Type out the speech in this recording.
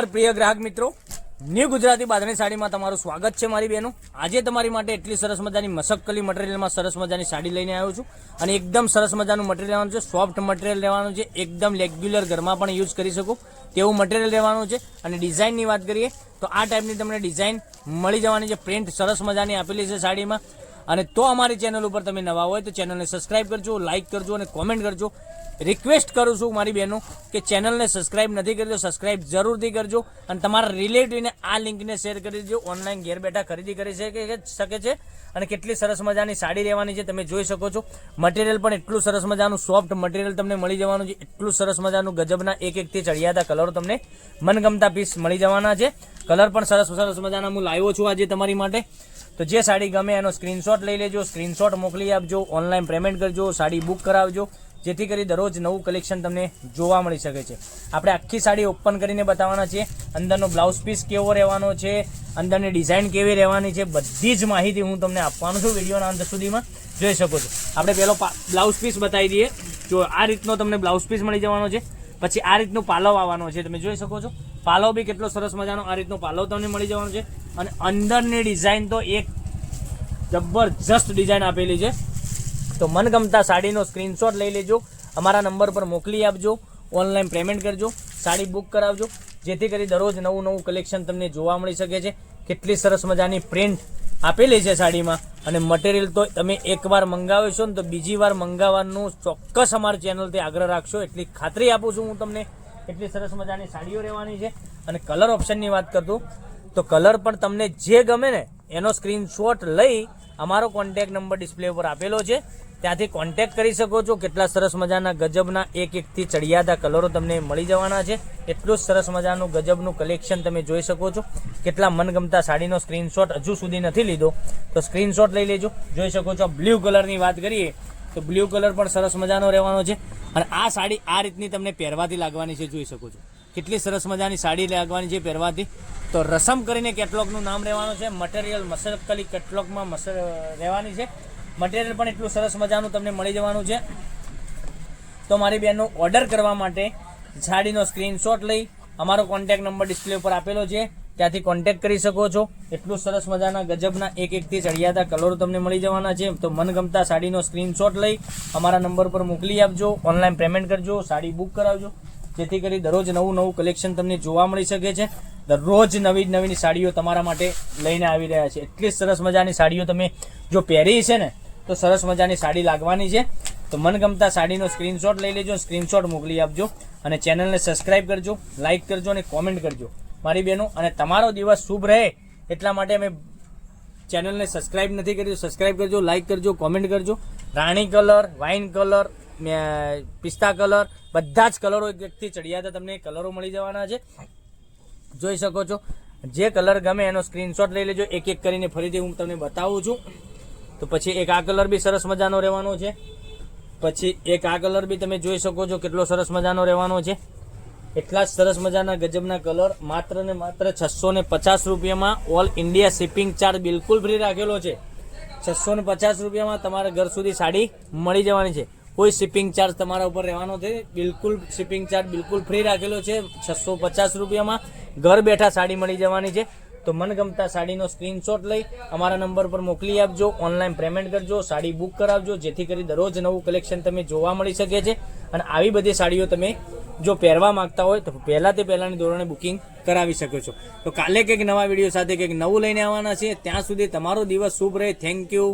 પ્રિય ગ્રાહક મિત્રો, ન્યૂ ગુજરાતી બાંધણી સાડીમાં તમારું સ્વાગત છે મારી બહેનો। આજે તમારી માટે એટલી સરસ મજાની મસકલી મટીરિયલમાં સરસ મજાની સાડી લઈને આવ્યો છું અને એકદમ સરસ મજાનું મટીરિયલ લેવાનું છે। સોફ્ટ મટીરિયલ લેવાનું છે, એકદમ રેગ્યુલર ઘરમાં પણ યુઝ કરી શકો તેવું મટીરિયલ લેવાનું છે। અને ડિઝાઇનની વાત કરીએ તો આ ટાઈપની તમને ડિઝાઇન મળી જવાની છે। પ્રિન્ટ સરસ મજાની આપેલી છે સાડીમાં। અને તો અમારી ચેનલ ઉપર તમે નવા હોય તો ચેનલને સબસ્ક્રાઇબ કરજો, લાઇક કરજો અને કોમેન્ટ કરજો। રિક્વેસ્ટ કરું છું મારી બહેનો કે ચેનલને સબસ્ક્રાઇબ નથી કરી તો સબસ્ક્રાઇબ જરૂરથી કરજો અને તમારા રિલેટિવને આ લિંકને શેર કરી દેજો। ઓનલાઈન ઘેર બેઠા ખરીદી કરી શકે છે અને કેટલી સરસ મજાની સાડી રહેવાની છે તમે જોઈ શકો છો। મટીરિયલ પણ એટલું સરસ મજાનું સોફ્ટ મટીરિયલ તમને મળી જવાનું છે। એટલું સરસ મજાનું ગજબના એક એકથી ચડિયાતા કલરો તમને મનગમતા પીસ મળી જવાના છે। કલર પણ સરસ સરસ મજાના હું લાવ્યો છું આજે તમારી માટે। તો જે સાડી ગમે એનો સ્ક્રીનશોટ લઈ લેજો, સ્ક્રીનશોટ મોકલી આપજો, ઓનલાઈન પેમેન્ટ કરજો, સાડી બુક કરાવજો, જેથી કરી દરરોજ નવું કલેક્શન તમને જોવા મળી શકે છે। આપણે આખી સાડી ઓપન કરીને બતાવવાના છીએ। અંદરનો બ્લાઉઝ પીસ કેવો રહેવાનો છે, અંદરની ડિઝાઇન કેવી રહેવાની છે, બધી જ માહિતી હું તમને આપવાનું છું વિડીયોના અંત સુધીમાં જોઈ શકો છો। આપણે પહેલો બ્લાઉઝ પીસ બતાવી દઈએ। જો આ રીતનો તમને બ્લાઉઝ પીસ મળી જવાનો છે। પછી આ રીતનું પાલવ આવવાનો છે, તમે જોઈ શકો છો। પાલવ બી કેટલો સરસ મજાનો આ રીતનો પાલવ તમને મળી જવાનો છે અને અંદરની ડિઝાઇન તો એક જબરજસ્ત ડિઝાઇન આપેલી છે। તો મનગમતા સાડીનો સ્ક્રીનશોટ લઈ લેજો, અમારા નંબર પર મોકલી આપજો, ઓનલાઈન પેમેન્ટ કરજો, સાડી બુક કરાવજો, જેથી કરી દરરોજ નવું કલેક્શન તમને જોવા મળી શકે છે। કેટલી સરસ મજાની પ્રિન્ટ આપેલી છે સાડીમાં અને મટીરિયલ તો તમે એકવાર મંગાવ્યો છો ને તો બીજી વાર મંગાવવાનું ચોક્કસ અમારી ચેનલથી આગ્રહ રાખશો, એટલી ખાતરી આપું છું હું તમને। એટલી સરસ મજાની સાડીઓ રહેવાની છે। અને કલર ઓપ્શનની વાત કરતો તો કલર પણ તમને જે ગમે ને એનો સ્ક્રીનશોટ લઈ અમારો કોન્ટેક્ટ નંબર ડિસ્પ્લે ઉપર આપેલો છે, ત્યાંથી કોન્ટેક્ટ કરી શકો છો। કેટલા સરસ મજાના ગજબના એક એકથી ચડિયાતા કલરો તમને મળી જવાના છે। એટલું જ સરસ મજાનું ગજબનું કલેક્શન તમે જોઈ શકો છો। કેટલા મનગમતા સાડીનો સ્ક્રીનશોટ હજુ સુધી નથી લીધો તો સ્ક્રીનશોટ લઈ લેજો, જોઈ શકો છો। બ્લુ કલરની વાત કરીએ તો બ્લુ કલર પણ સરસ મજાનો રહેવાનો છે અને આ સાડી આ રીતની તમને પહેરવાથી લાગવાની છે, જોઈ શકો છો। કેટલી સરસ મજાની સાડી લાગવાની છે પહેરવાથી। તો રસમ કરીને કેટલોગનું નામ રહેવાનું છે। મટીરિયલ મસકલી કેટલોગમાં રહેવાની છે। મટીરિયલ પણ એટલું સરસ મજાનું તમને મળી જવાનું છે। તો મારી બહેનનો ઓર્ડર કરવા માટે સાડીનો સ્ક્રીનશોટ લઈ અમારો કોન્ટેક્ટ નંબર ડિસ્પ્લે ઉપર આપેલો છે, ત્યાંથી કોન્ટેક્ટ કરી શકો છો। એટલું સરસ મજાના ગજબના એક એકથી ચડિયાતા કલરો તમને મળી જવાના છે। તો મનગમતા સાડીનો સ્ક્રીનશોટ લઈ અમારા નંબર પર મોકલી આપજો, ઓનલાઈન પેમેન્ટ કરજો, સાડી બુક કરાવજો, જેથી કરી દરરોજ નવું કલેક્શન તમને જોવા મળી શકે છે। દરરોજ નવી સાડીઓ તમારા માટે લઈને આવી રહ્યા છે। એટલી સરસ મજાની સાડીઓ તમે જો પહેરી છે ને તો સરસ મજાની સાડી લાગવાની છે। તો મનગમતા સાડીનો સ્ક્રીનશોટ લઈ લેજો, સ્ક્રીનશોટ મોકલી આપજો અને ચેનલને સબસ્ક્રાઇબ કરજો, લાઇક કરજો અને કોમેન્ટ કરજો મારી બહેનો। અને તમારો દિવસ શુભ રહે એટલા માટે અમે ચેનલને સબસ્ક્રાઇબ નથી કર્યું, સબસ્ક્રાઇબ કરજો, લાઇક કરજો, કોમેન્ટ કરજો। રાણી કલર, વાઇન કલર, પિસ્તા કલર, બધા જ કલરો એકથી ચડિયાતા તમને કલરો મળી જવાના છે, જોઈ શકો છો। જે કલર ગમે એનો સ્ક્રીનશોટ લઈ લેજો। એક એક કરીને ફરીથી હું તમને બતાવું છું। તો પછી એક આ કલર બી સરસ મજાનો રહેવાનો છે। પછી એક આ કલર બી તમે જોઈ શકો છો કેટલો સરસ મજાનો રહેવાનો છે। એટલા જ સરસ મજાના ગજબના કલર માત્ર ને માત્ર 650 રૂપિયામાં ઓલ ઇન્ડિયા શિપિંગ ચાર્જ બિલકુલ ફ્રી રાખેલો છે। 650 રૂપિયામાં તમારા ઘર સુધી સાડી મળી જવાની છે। કોઈ શિપિંગ ચાર્જ તમારા ઉપર રહેવાનો છે, બિલકુલ શિપિંગ ચાર્જ બિલકુલ ફ્રી રાખેલો છે। 650 રૂપિયામાં ઘર બેઠા સાડી મળી જવાની છે। તો મનગમતા સાડીનો સ્ક્રીનશોટ લઈ અમારા નંબર પર મોકલી આપજો, ઓનલાઈન પેમેન્ટ કરજો, સાડી બુક કરાવજો, જેથી કરી દરરોજ નવું કલેક્શન તમે જોવા મળી શકે છે। અને આવી બધી સાડીઓ તમે જો પહેરવા માંગતા હોય તો પહેલાંની ધોરણે બુકિંગ કરાવી શકો છો। તો કાલે કંઈક નવા વિડીયો સાથે કંઈક નવું લઈને આવવાના છે। ત્યાં સુધી તમારો દિવસ શુભ રહે। Thank you.